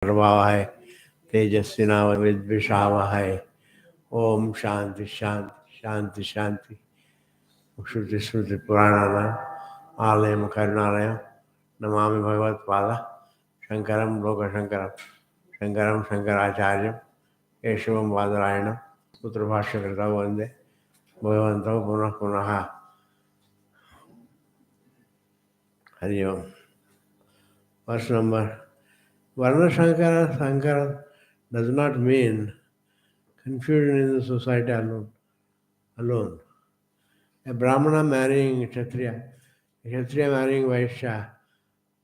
प्रभावहै तेजस्विनावद्विषावहै। ओम शांति शांति शांति शांति। श्रुति स्मृति पुराणानाम् आलयं करुणालयं नमामि भगवत्पाद शंकरं लोकशंकरं शंकरं शंकराचार्यं केशवं बादरायणं सूत्रभाष्यकृतौ वन्दे भगवन्तौ पुनः पुनः। हरि ओम। Verse number. Varna Shankara Sankara does not mean confusion in the society alone. A Brahmana marrying a Kshatriya marrying Vaishya,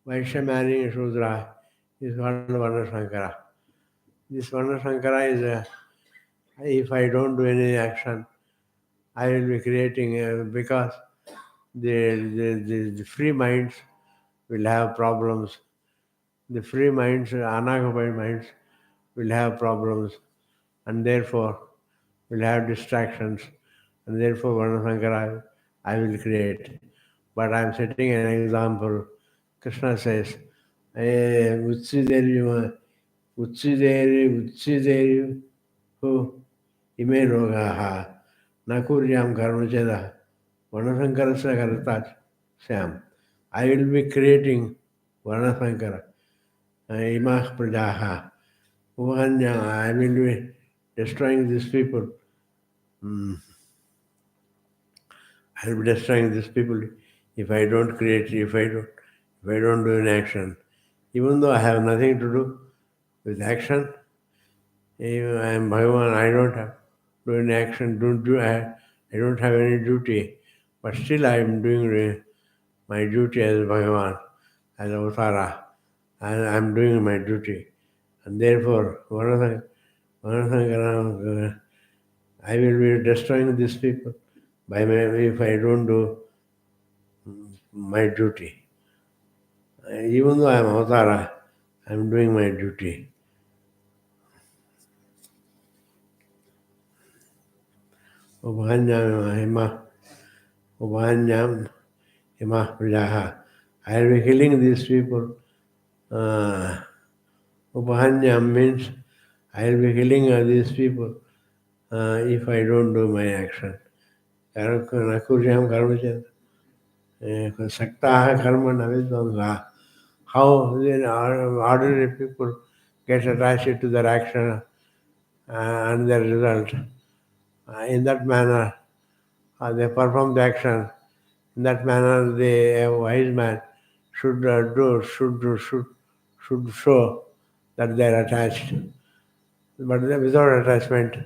Vaishya marrying a Shudra is called Varna Shankara. This Varna Shankara is if I don't do any action, I will be creating because the free minds will have problems. The free minds, unoccupied minds, will have problems, and therefore will have distractions, and therefore Varnasankara I will create. But I am setting an example. Krishna says, Utsideri who ime rogaha nakuryam karmacheda Varnasankarasya karatat Sam. I will be creating Varnasankara. Imah prajaha. I will be destroying these people. I will be destroying these people if I don't create, if I don't do an action. Even though I have nothing to do with action, I am Bhagavan, I don't have to do any action, I don't have any duty, but still I am doing my duty as Bhagavan, as Avatara, and I am doing my duty. And therefore, I will be destroying these people if I don't do my duty. Even though I am Avatara, I am doing my duty. Ubhanyam Himah Prajaha. I will be killing these people. Ubhanyam means I will be killing these people if I don't do my action. Nakuryam karmachet. Saktaha karma navidvamsa. How the ordinary people get attached to their action and their result. In that manner, they perform the action. In that manner, the wise man should show that they are attached. But without attachment,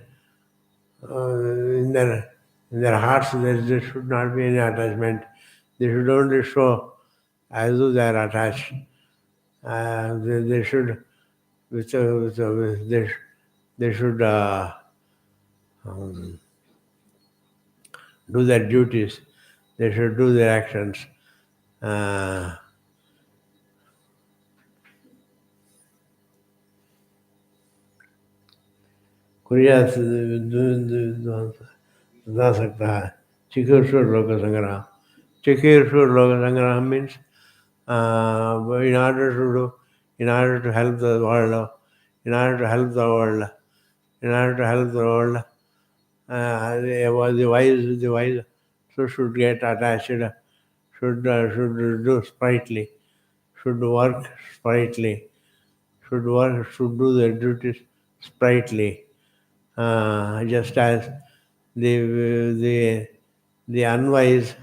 in their hearts, there should not be any attachment. They should only show as though they are attached. They should, they should do their duties. They should do their actions. Kuryat Dasakta Chikirshur Loka Sangraham. Chikirshur Loka Sangraham means in order to help the world, in order to help the world, the wise so should get attached, should do sprightly, should work sprightly, should do their duties sprightly, just as the unwise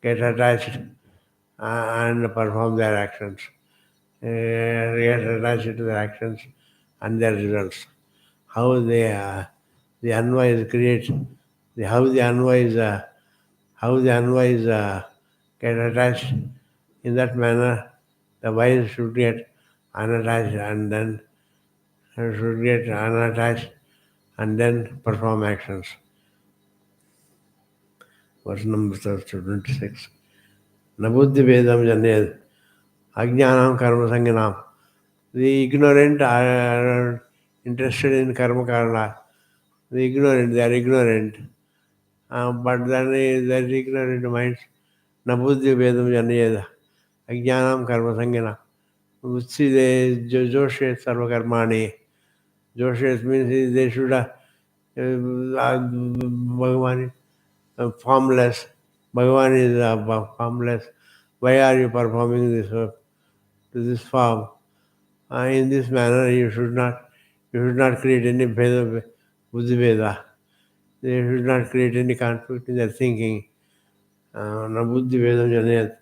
get attached and perform their actions, get attached to their actions and their results. How the unwise create, how the unwise get attached. In that manner, the wise should get unattached and then perform actions. Verse number 26. Nabuddhi Vedam Janed Ajnanam Karma Sanginam. The ignorant are interested in karma karana. The ignorant, they are ignorant. But then their ignorant minds, Nabuddhi Vedam Janed Ajnanam Karma Sanginam. Utside Joshet Sarvakarmani. Joshet means they should have Bhagavan is formless. Bhagavan is formless. Why are you performing this to this form? In this manner, you should not create any Veda, Buddhi Veda. You should not create any conflict in their thinking. Na Buddhi Veda Janayat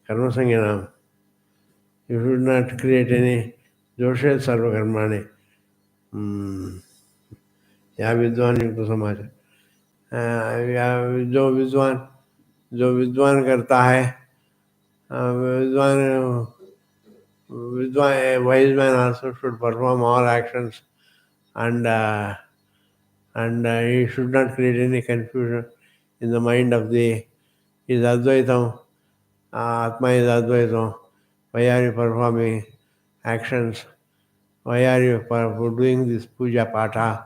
Karma Sanganam. You should not create any Joshet Sarva Karmani. या विद्वान युक्त समाज या जो विद्वान करता है विद्वान a wise man also should perform all actions and he should not create any confusion in the mind of is Advaitam. Atma is Advaitam. Why are you performing actions? Why are you doing this puja patha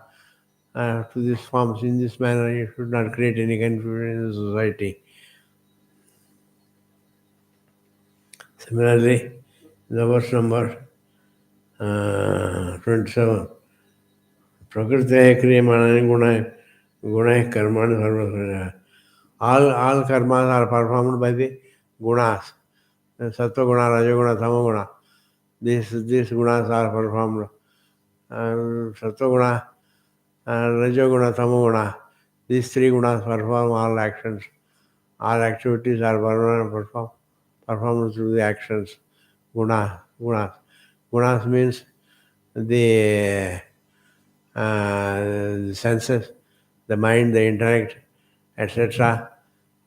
to these forms in this manner? You should not create any confusion in the society. Similarly, the verse number 27. Prakriti kriyamani gunai karmani sarvasya. All karmas are performed by the gunas. Sattva guna, rajoguna, tamoguna. These gunas are performed. Sattva guna, rajoguna, tamoguna. These three gunas perform all actions. All activities are performed through the actions. Gunas. Gunas means the senses, the mind, the intellect, etc.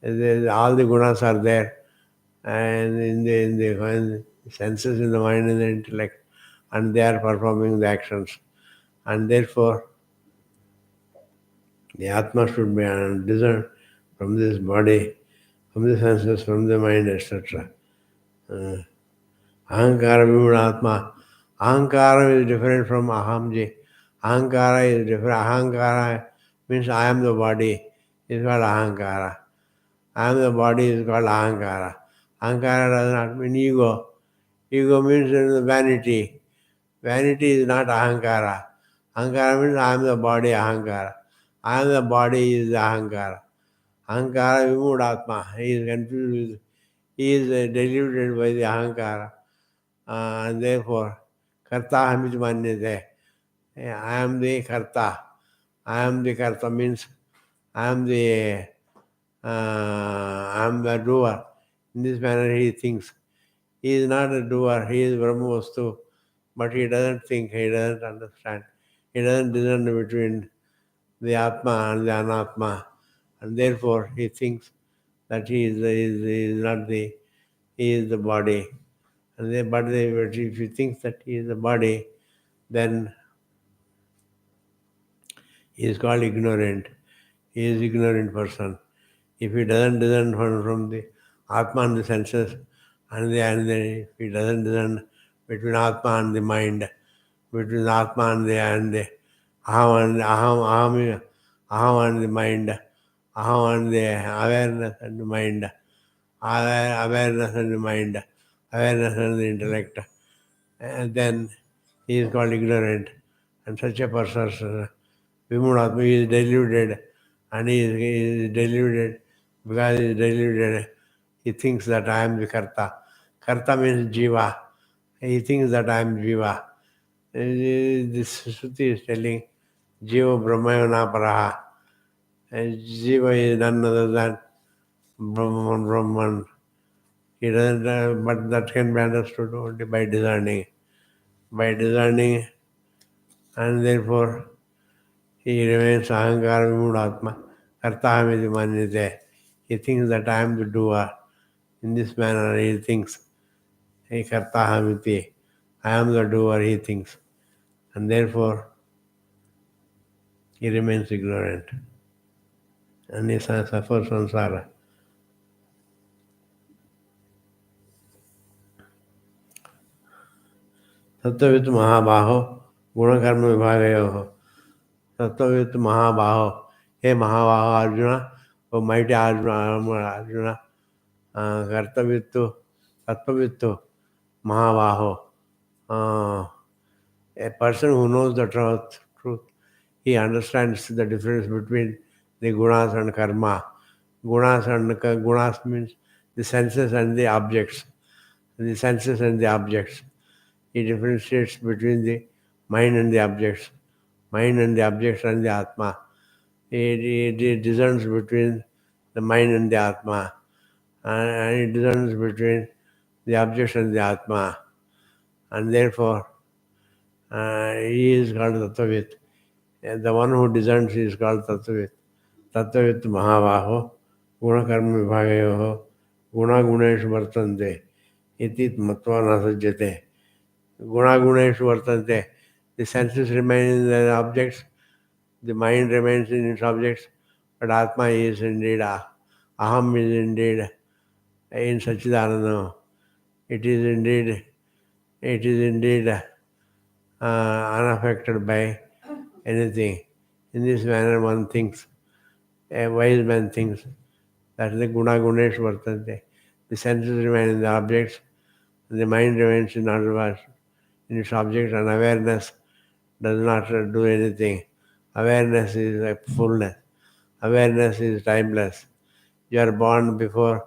All the gunas are there, and in the senses, in the mind, and the intellect, and they are performing the actions, and therefore the Atma should be discerned from this body, from the senses, from the mind, etc. Ahankara Vimuna Ahankara is different from Ahamji. Ahankara is different. Ahankara means I am the body. It's called Ahankara. I am the body is called Ahankara. Ahankara does not mean ego. Ego means vanity. Vanity is not Ahankara. Ahankara means I am the body, Ahankara. I am the body is Ahankara. Ahankara Vimudatma. He is confused with, he is deluded by the Ahankara. And therefore, Karta Hamid Manyate. I am the Karta. I am the Karta means I am the doer. In this manner he thinks. He is not a doer, he is Brahmavastu, but he doesn't think, he doesn't understand. He doesn't discern between the Atma and the Anatma. And therefore he thinks that he is not the, he is the body. But if he thinks that he is the body, then he is called ignorant. He is ignorant person. If he doesn't discern from the Atma and the senses, if he doesn't discern between Atma and the mind, between Atma and the Aham and the mind, Aham and the awareness and the mind, awareness and the mind, awareness and the intellect, and then he is called ignorant. And such a person, Vimudatma, he is deluded, and he is deluded because he is deluded. He thinks that I am the Karta. Karta means Jiva. He thinks that I am Jiva. This Shruti is telling Jiva Brahmayana Paraha. And Jiva is none other than Brahman. He doesn't, but that can be understood only by discerning. By discerning, and therefore he remains Ahankara Vimudatma. Kartahamiti Manyate. He thinks that I am the doer. In this manner he thinks. Hey Kartahamiti. I am the doer, he thinks. And therefore he remains ignorant. And he suffers samsara. Tattvavitt Mahabaho Gunakarma Vibhagayoho. Tattvavitt Mahabaho. Hey Mahabaho Arjuna, O mighty Arjuna, Kartavittu, Tattvavittu, Mahabaho. A person who knows the truth, he understands the difference between the gunas and karma. Gunas means the senses and the objects. The senses and the objects. He differentiates between the mind and the objects, mind and the objects and the Atma. He discerns between the mind and the Atma, and he discerns between the objects and the Atma, and therefore he is called Tattvit. And the one who discerns is called Tattvit. Tattvit Mahavaho, Gunakarma Vibhagayoho, Guna Guneshu Vartante, Itit Matva Nasajjate. Guna Guneshu Vartante. The senses remain in the objects, the mind remains in its objects, but Atma is indeed, Aham is indeed in Sachidananda. It is indeed unaffected by anything. In this manner, one thinks, a wise man thinks, that is the Guna Gunesh Vartante. The senses remain in the objects, and the mind remains in its object, and awareness does not do anything. Awareness is a fullness. Awareness is timeless. You are born before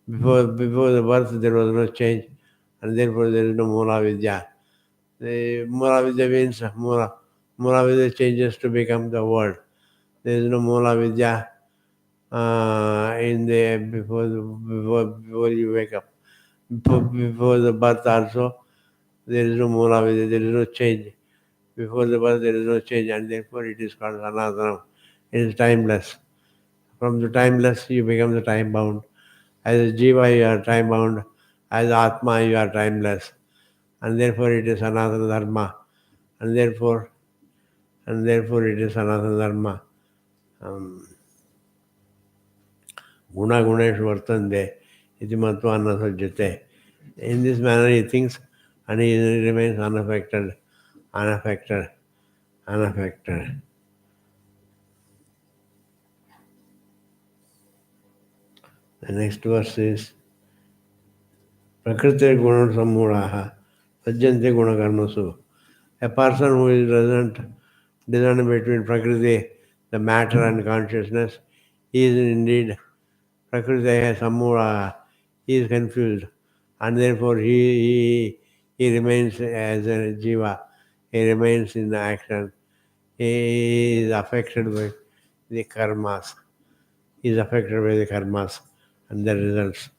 the birth there was no change, and therefore there is no Mula Vidya. The Mula Vidya means Mula Vidya changes to become the word. There is no Mula Vidya in the before you wake up. Before the birth also there is no Mula Vidya, there is no change. Before the birth there is no change, and therefore it is called Sanatanam. It is timeless. From the timeless you become the time bound. As a Jiva you are time bound. As Atma you are timeless. And therefore it is Sanatana Dharma. And therefore it is Sanatana Dharma. Guna Guneshu Vartante iti Matva Nasajjate. In this manner he thinks, and he remains unaffected. The next verse is Prakriti Guna Samuraha Sajjante Guna Karmasu. A person who doesn't discern between Prakriti, the matter, and consciousness, he is indeed Prakriti Samuraha. He is confused, and therefore he remains as a Jiva. He remains in the action. He is affected by the karmas. He is affected by the karmas and the results.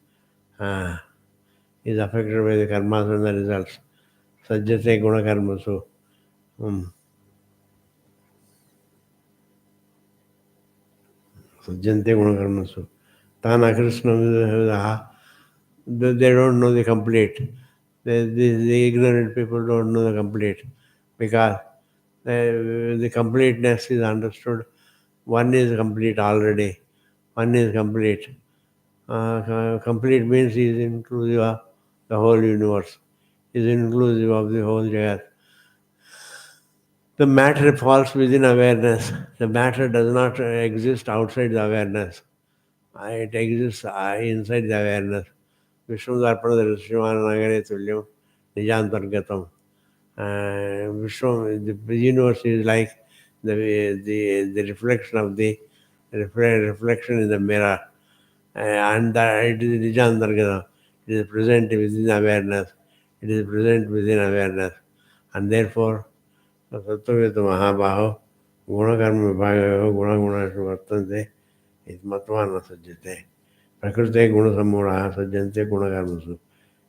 He is affected by the karmas and the results. Sajjate guna karmasu. Sajjante guna karmasu. Tana Krishna, they don't know the complete. The ignorant people don't know the complete, because the completeness is understood. One is complete already. One is complete. Complete means he is inclusive of the whole universe. He is inclusive of the whole Jagat. The matter falls within awareness. The matter does not exist outside the awareness. It exists inside the awareness. Vishnudarpana Drishyamana Tulyam Nijantargatam. The universe is like the reflection of the reflection in the mirror, and that it is Nijantargatam. It is present within awareness. It is present within awareness, and therefore Tattvita Mahabaho Gunakarma Vibhagayo Guna Gunashu Vartante is Matva Nasajjate. Prakriti Guna Samuraha Sajjante Guna Karmasu.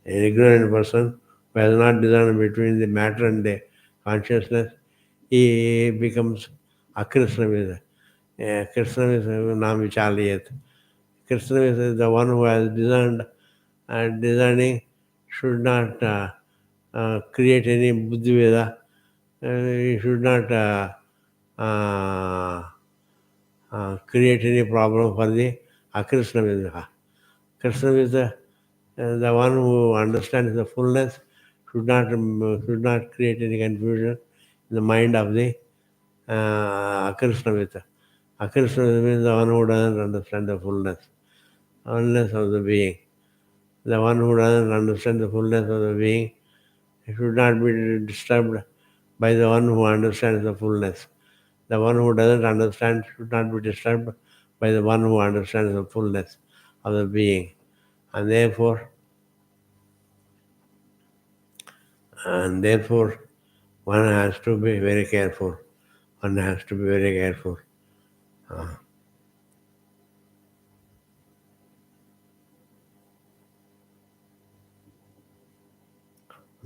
An ignorant person who has not discerned between the matter and the consciousness, he becomes Akrishnavida. Krishnavida Nam Vichaliyat. Krishnavida is the one who has discerned, and discerning should not create any Buddhiveda. He should not create any problem for the Akrishnavida. Krishnavida, the one who understands the fullness, should not create any confusion in the mind of the Akrishnavita. Akrishnavita means the one who doesn't understand the fullness of the being. The one who doesn't understand the fullness of the being It should not be disturbed by the one who understands the fullness. The one who doesn't understand should not be disturbed by the one who understands the fullness of the being. And therefore, one has to be very careful. One has to be very careful.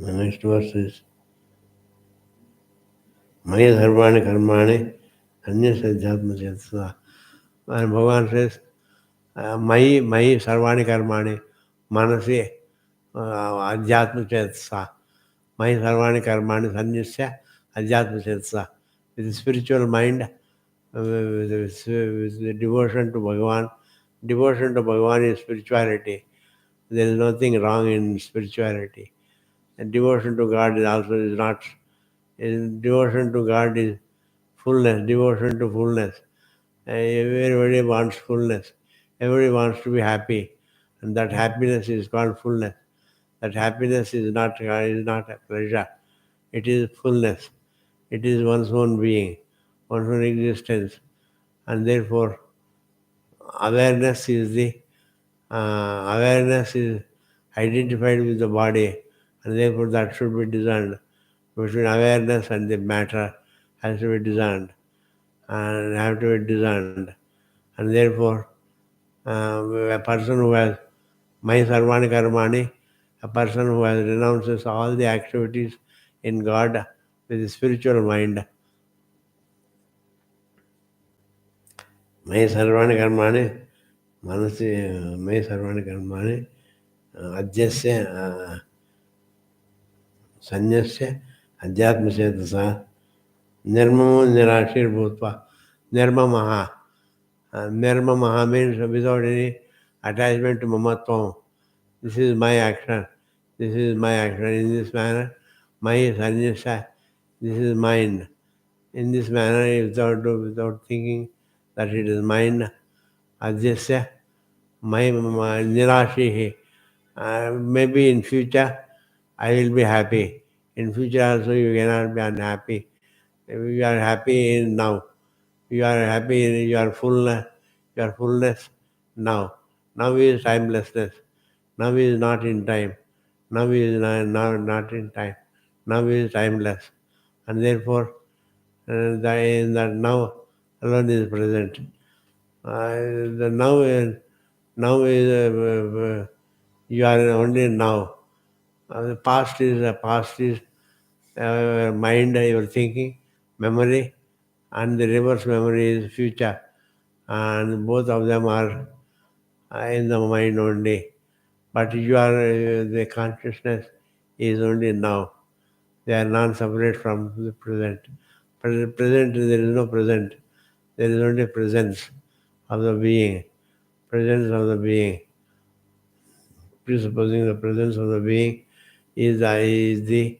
The next verse is Maya Sarvani Karmani Anya Sadhyatma Chetsa. And Bhagavan says, Mayi Sarvani Karmani Manasi Adhyatma Chetsa. Mayi Sarvani Karmani Sanyasya Adhyatma Chetsa. With the spiritual mind, with the devotion to Bhagavan. Devotion to Bhagavan is spirituality. There is nothing wrong in spirituality. And devotion to God is not. Devotion to God is fullness, devotion to fullness. Everybody wants fullness. Everybody wants to be happy. And that happiness is called fullness. That happiness is not a pleasure. It is fullness. It is one's own being, one's own existence. And therefore, awareness is identified with the body, and therefore that should be discerned. Between awareness and the matter has to be discerned, and have to be discerned. And therefore, a person who has Mai Sarvani Karmani, a person who has renounces all the activities in God with a spiritual mind. Mai Sarvani Karmani, Manasi Mai Sarvani Karmani, Adhyasya Sanyasya Adhyatma Chetasa Nirmamo Nirashir Bhutva Nirmamaha. Nirmamaha means without any attachment to mamatvam. This is my action. This is my action. In this manner, my sanyasa, this is mine. In this manner, without thinking that it is mine, adhyasya, my nirashihi. Maybe in future, I will be happy. In future also, you cannot be unhappy. You are happy in now. You are happy in your fullness now. Now is timelessness. Now is not in time. Now is not in time. Now is timeless. And therefore, in that now alone is present. The now is you are only now. The past is mind, your thinking, memory, and the reverse memory is future. And both of them are in the mind only. But the consciousness is only now. They are non-separate from the present. Present, there is no present. There is only presence of the being. Presence of the being. Presupposing the presence of the being is the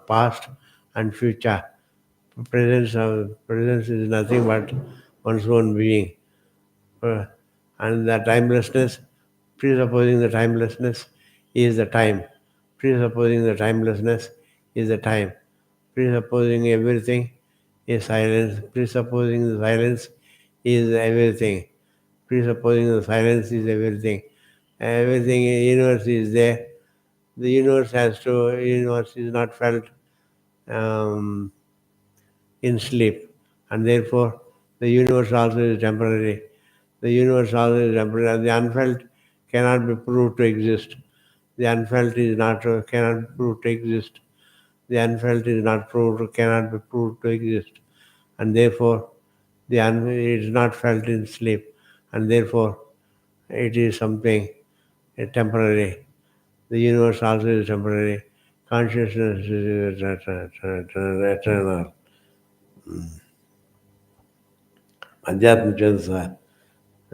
past and future. Presence is nothing but one's own being. And the timelessness, presupposing the timelessness is the time. Presupposing the timelessness is the time. Presupposing everything is silence. Presupposing the silence is everything. Presupposing the silence is everything. Everything in the universe is there. The universe is not felt um, in sleep. And therefore, the universe also is temporary. The universe also is temporary. The unfelt cannot be proved to exist. The unfelt cannot be proved to exist. The unfelt cannot be proved to exist. And therefore, it is not felt in sleep. And therefore, it is something temporary. The universe also is temporary. Consciousness is eternal. Adhyatma Chetasa.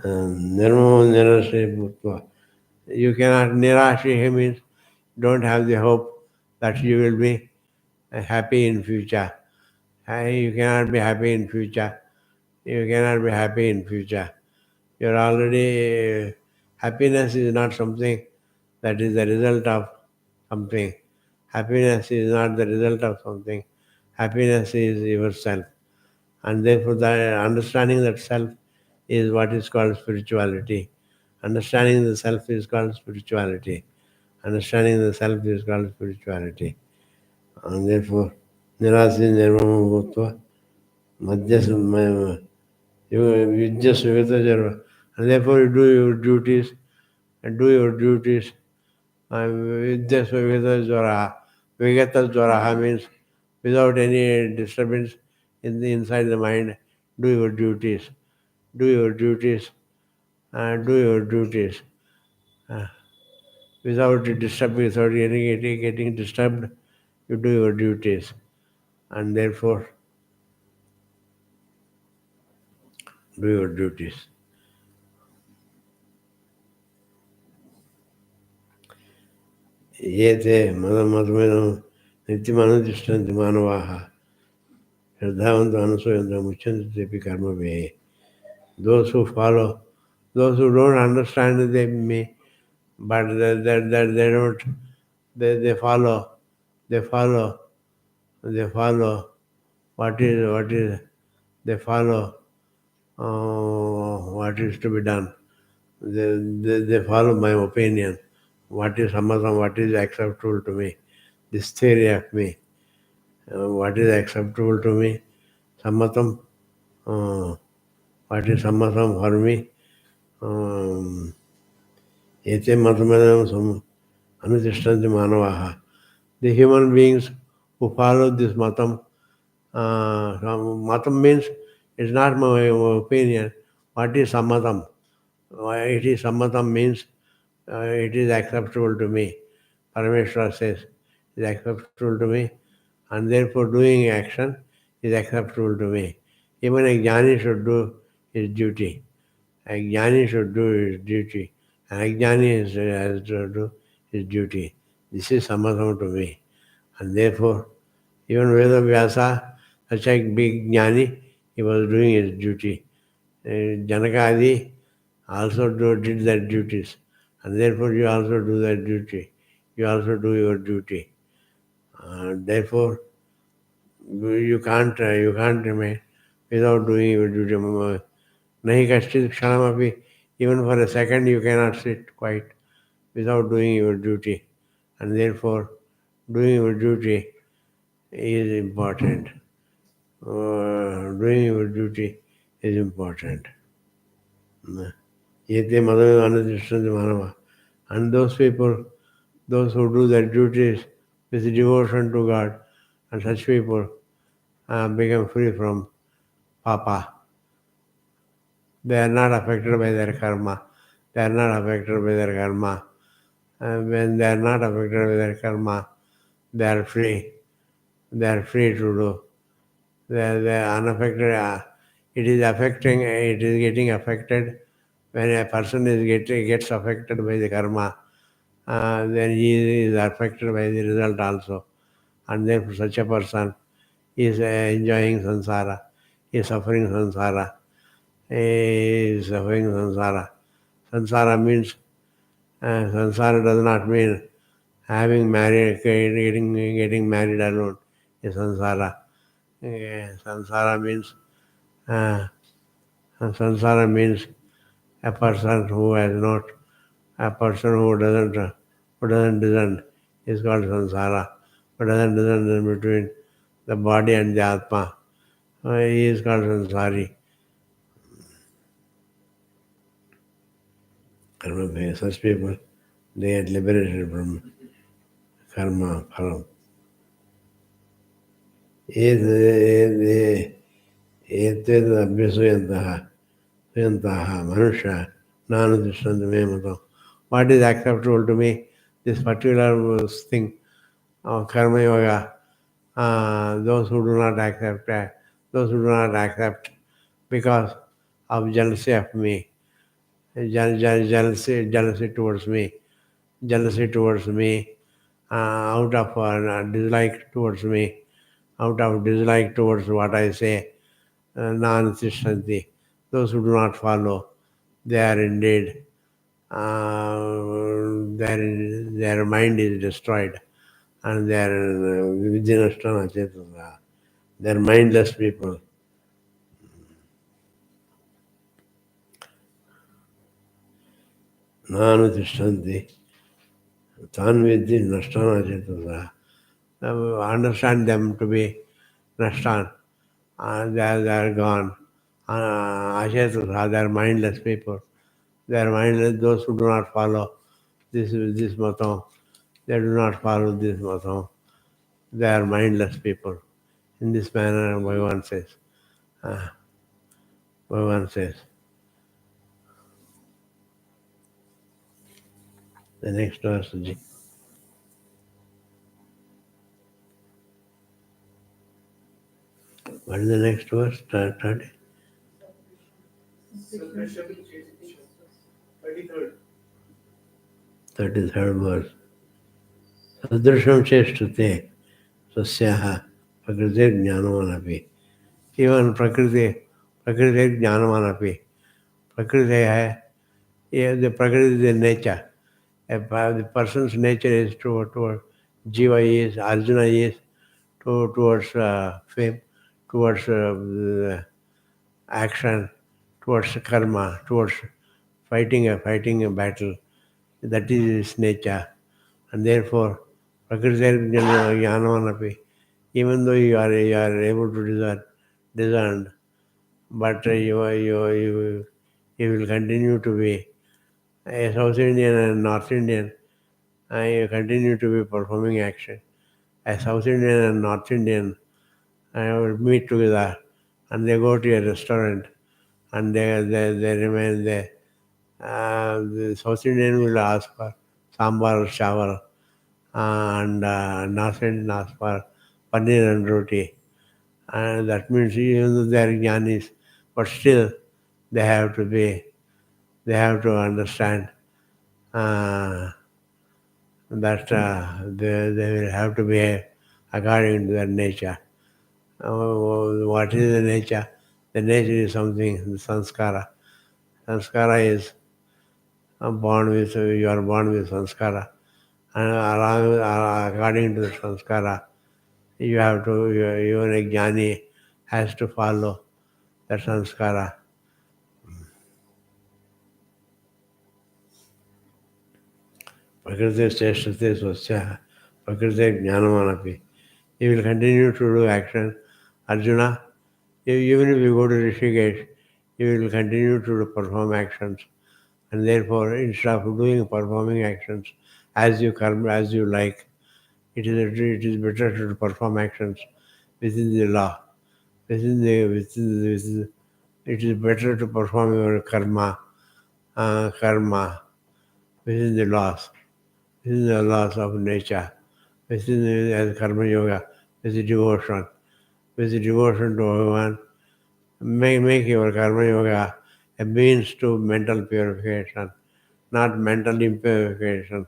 Nirmamo Nirashe Bhutva. You cannot, Nirashe means don't have the hope that you will be happy in future. You cannot be happy in future. You cannot be happy in future. You're already, happiness is not something that is the result of something. Happiness is not the result of something. Happiness is yourself. And therefore, the understanding that self is what is called spirituality. Understanding the self is called spirituality. Understanding the self is called spirituality. And therefore, nirasi nirvama bhutva madhyas vidya suvita jarva. And therefore, you do your duties and do your duties. Vidya suvita jvaraha. Vigata jvaraha means without any disturbance inside the mind, do your duties. Do your duties. Do your duties. Without disturbing, without getting disturbed, you do your duties. And therefore, do your duties. ये ते Madmen नित्यमानुतिष्ठन्ति मानवाः श्रद्धावन्तः अनुसूयन्तः मुच्यन्ते तेऽपि कर्मभिः. Those who follow, those who don't understand me, but they don't, they follow, they follow, they follow what is, they follow what is to be done. They follow my opinion. What is samatam, what is acceptable to me. This theory of me. What is acceptable to me. Samatam, what is samatam for me. Ete matamadam anutishtanti manavaha. The human beings who follow this matam, matam means it's not my opinion. What is samatam? It is samatam means it is acceptable to me. Parameshwara says it is acceptable to me, and therefore doing action is acceptable to me. Even a jnani should do his duty. A jnani should do his duty. And a jnani has to do his duty. This is samatam to me. And therefore, even Veda Vyasa, such a big jnani, he was doing his duty. Janakadi also did their duties. And therefore you also do that duty. You also do your duty. Therefore, you can't remain without doing your duty. Nahi kashchit kshanamapi, even for a second you cannot sit quiet without doing your duty. And therefore, doing your duty is important. Doing your duty is important. Yete madhave anadishtanti manava. And those people, those who do their duties with devotion to God, and such people become free from papa. They are not affected by their karma. They are not affected by their karma. And when they are not affected by their karma, they are free. They are free to do. They are unaffected. It is getting affected when a person gets affected by the karma. Then he is affected by the result also. And therefore such a person is enjoying samsara, is suffering samsara, is suffering samsara. Samsara means, samsara does not mean having married, getting married alone is samsara. Samsara means, samsara means a person who has not, a person who doesn't discern is called samsara, who doesn't discern between the body and the atma. He is called samsari. Karma, such people, they get liberated from karma, phalam. एतद् अभ्यसूयन्तः मनुष्य नानुतिष्ठन्ति मे मतम्. What is acceptable to me? This particular thing of karma yoga. Those who do not accept because of jealousy of me, jealousy towards me, out of dislike towards me, out of dislike towards what I say, nanutishtanti. Those who do not follow, they are indeed their mind is destroyed, and they are Vijnanasthana Chetana. They are mindless people. Nanu Tishtanti, Tanvidhi Nashtana Chetana. Understand them to be Nashtan. They are gone. Achetana, they are mindless people. They are mindless, those who do not follow this matam. They do not follow this matam. They are mindless people. In this manner, Bhagavan says. Bhagavan says. The next verse, Ji. What is the next verse? 30? 33rd verse. Sadrisham chestate sasyaha prakriti jnanamanapi. Even prakriti jnanamanapi. Prakriti hai, the prakriti is the nature. The person's nature is toward Jiva is, Arjuna is, towards fame, towards action, towards karma, towards fighting a battle. That is his nature. And therefore, Prakriti Jnanamanapi, even though you are able to discern, but you will continue to be a South Indian and North Indian, and you continue to be performing action. A South Indian and North Indian will meet together, and they go to a restaurant, and they remain there. The South Indian will ask for sambar or chawal, and North Indian ask for paneer and roti. And that means even though they are jnanis, but still they have to understand that they will have to behave according to their nature. What is the nature? The nature is something, the sanskara. Sanskara is you are born with sanskara. And according to the sanskara, you have to, even a jnani has to follow the sanskara. Prakriti sestate swasya, prakriti jnanamanapi. You will continue to do action. Arjuna, even if you go to Rishikesh, you will continue to perform actions. And therefore, instead of performing actions as you like, it is better to perform actions within the law. It is better to perform your karma within the laws of nature, within as karma yoga, with the devotion to Bhagavan. Make your karma yoga a means to mental purification, not mental impurification.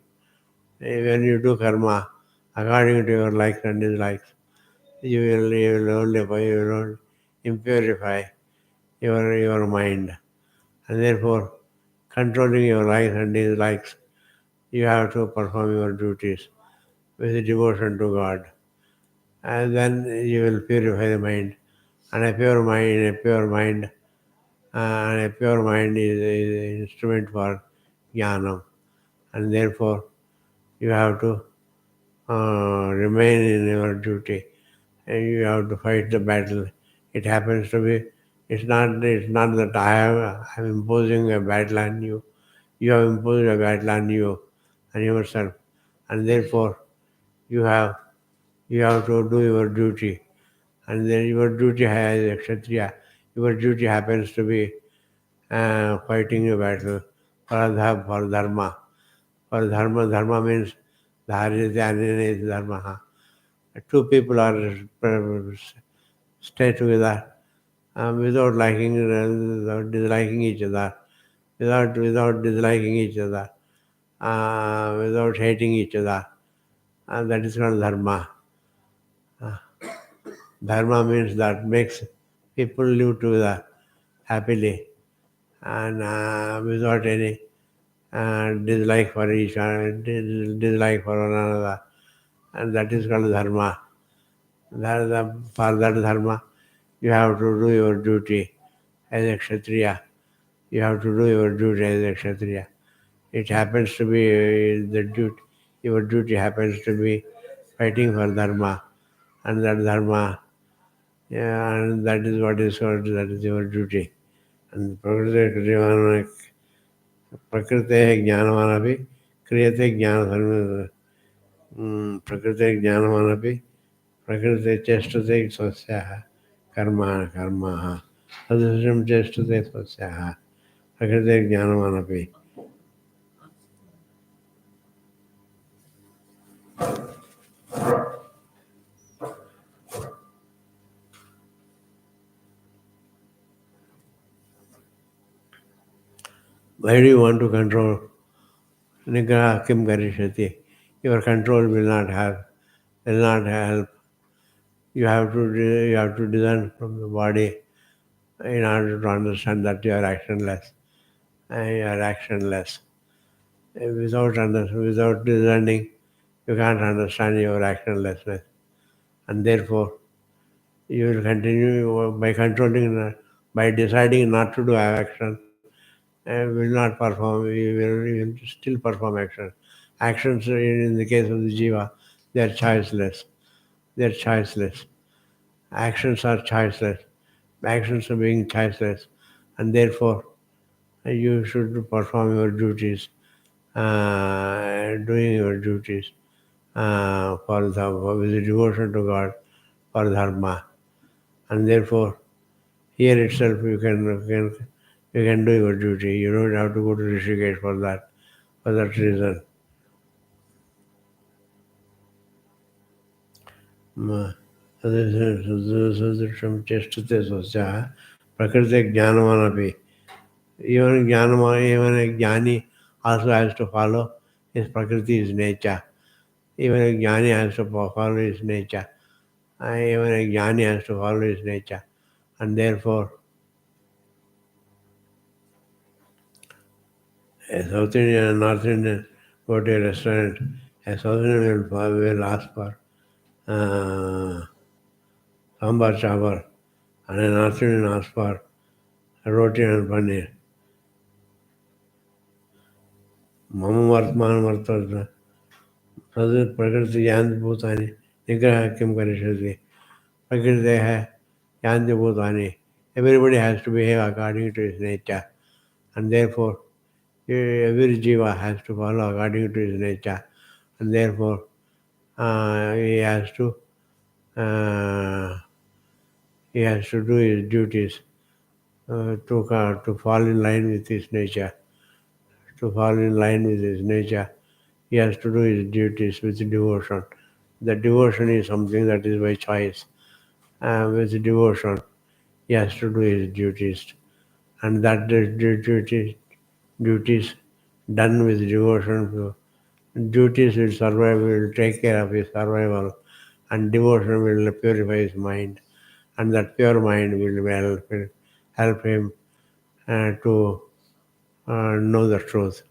When you do karma according to your likes and dislikes, you will only impurify your mind. And therefore, controlling your likes and dislikes, you have to perform your duties with devotion to God. And then you will purify the mind. And a pure mind is an instrument for jnanam. And therefore, you have to remain in your duty. And you have to fight the battle. It happens to be, it's not that I'm imposing a battle on you. You have imposed a battle on you and yourself. And therefore, you have to do your duty. And then your duty as a Kshatriya, your duty happens to be fighting a battle for dharma. For dharma means dharma is dharma. Two people are stay together without disliking each other, without disliking each other, without hating each other. And that is called dharma. Dharma means that makes people live together happily and without any dislike for each other, dislike for one another, and that is called dharma. For that dharma, you have to do your duty as a kshatriya. You have to do your duty as a kshatriya. It happens to be your duty happens to be fighting for dharma, and that dharma, yeah, and that is what is called, that is your duty. And prakrite jnanamanapi kriyate jnana prakrite jnanamanapi prakrite chestate swasyaha karmaha sadhusam chestate swasyaha prakrite jnanamanapi. Why do you want to control? Nigraha kim karishati. Your control will not help. You have to discern from the body in order to understand that you are actionless. And you are actionless. Without discerning, you can't understand your actionlessness. And therefore, you will continue by deciding not to do action, and will not perform, you will still perform action. Actions in the case of the jiva, they are choiceless. They are choiceless. Actions are choiceless. Actions are being choiceless. And therefore, you should perform your duties, doing your duties with devotion to God for dharma. And therefore, here itself you can do your duty. You don't have to go to Rishikesh for that reason. Sadrisham chestate swasya prakriti jnanamanapi. Even a jnani also has to follow his prakriti, his nature. Even a jnani has to follow his nature. Even a jnani has to follow his nature. And therefore, a South Indian and North Indian go to a restaurant, a South Indian will ask for sambar chawal, and a North Indian asks for roti and paneer. Mama vartman vartvartha. Prakriti yanti bhutani nigraha kim karishati. Prakriti hai yanti bhutani. Everybody has to behave according to his nature. And therefore, every jiva has to follow according to his nature. And therefore, he has to do his duties to fall in line with his nature. To fall in line with his nature, he has to do his duties with devotion. The devotion is something that is by choice. With devotion, he has to do his duties, and that duties done with devotion. Duties will take care of his survival, and devotion will purify his mind, and that pure mind will help him to know the truth.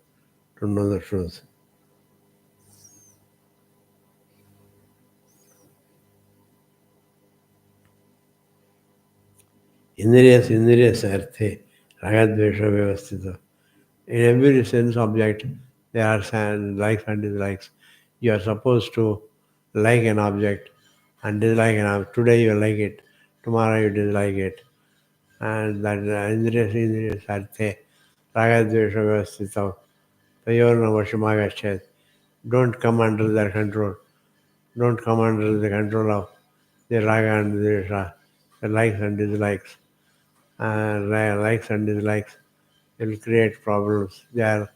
To know the truth. Indriya sarthe ragadvesha vyavastita. In every sense object, there are likes and dislikes. You are supposed to like an object and dislike an object. Today you like it, tomorrow you dislike it. And that Indriya Sarthe, Ragadvesha Vyavastita, Tayorna Vashimagachet. Don't come under their control. Don't come under the control of the Raga and Dvesha, the likes and dislikes. Likes and dislikes will create problems. They are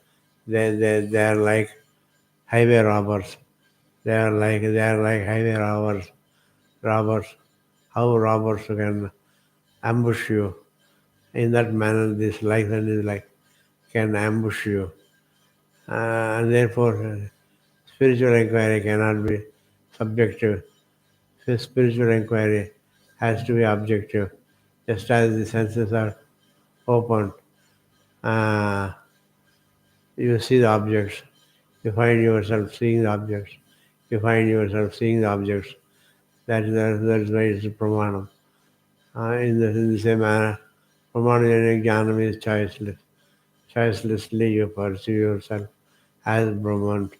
like highway robbers. They are like highway robbers. How robbers can ambush you. In that manner, this likes and dislikes can ambush you. And therefore, spiritual inquiry cannot be subjective. Spiritual inquiry has to be objective. Just as the senses are open, uh, You see the objects. You find yourself seeing the objects. You find yourself seeing the objects. That's why it's Pramanam. In the same manner, Pramanajana Jnanam is choiceless. Choicelessly you perceive yourself as Brahman.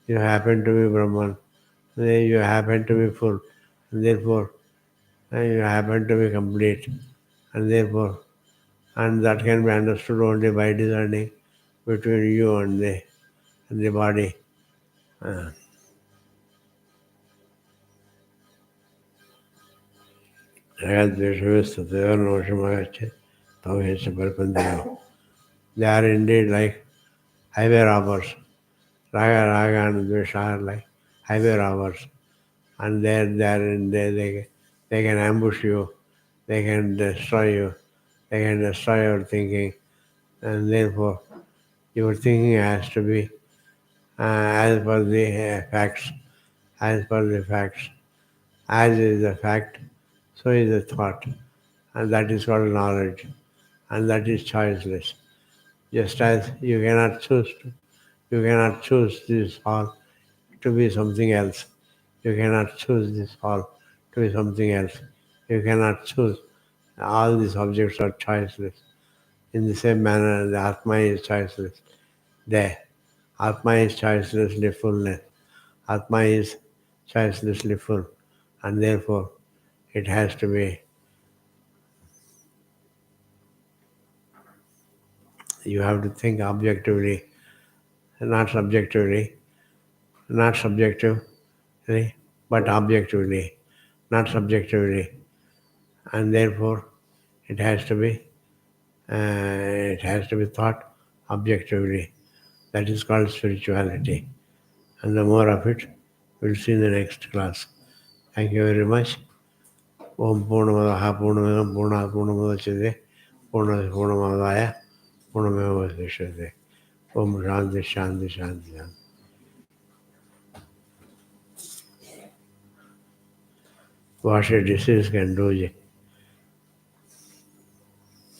You happen to be Brahman. You happen to be full. And therefore, you happen to be complete. And therefore, and that can be understood only by discerning between you and the body. They are indeed like highway robbers. Raga and Dvesha are like highway robbers. And they can ambush you, they can destroy you, they can destroy your thinking. And therefore, your thinking has to be as per the facts, as per the facts. As is the fact, so is the thought. And that is called knowledge. And that is choiceless. Just as you cannot choose this hall to be something else. You cannot choose this hall to be something else. You cannot choose. All these objects are choiceless. In the same manner, the Atma is choiceless. The Atma is choicelessly fullness. Atma is choicelessly full. And therefore, it has to be. You have to think objectively, not subjectively, not subjectively, but objectively, not subjectively. And therefore, it has to be thought objectively. That is called spirituality. And the more of it, we'll see in the next class. Thank you very much. Om Purnamadaha Purnamidam Purnat Purnamudachyate Purnasya Purnamadaya Purnameva Vasishyate. Om Shanti Shanti Shanti Shanti. What a disease can do.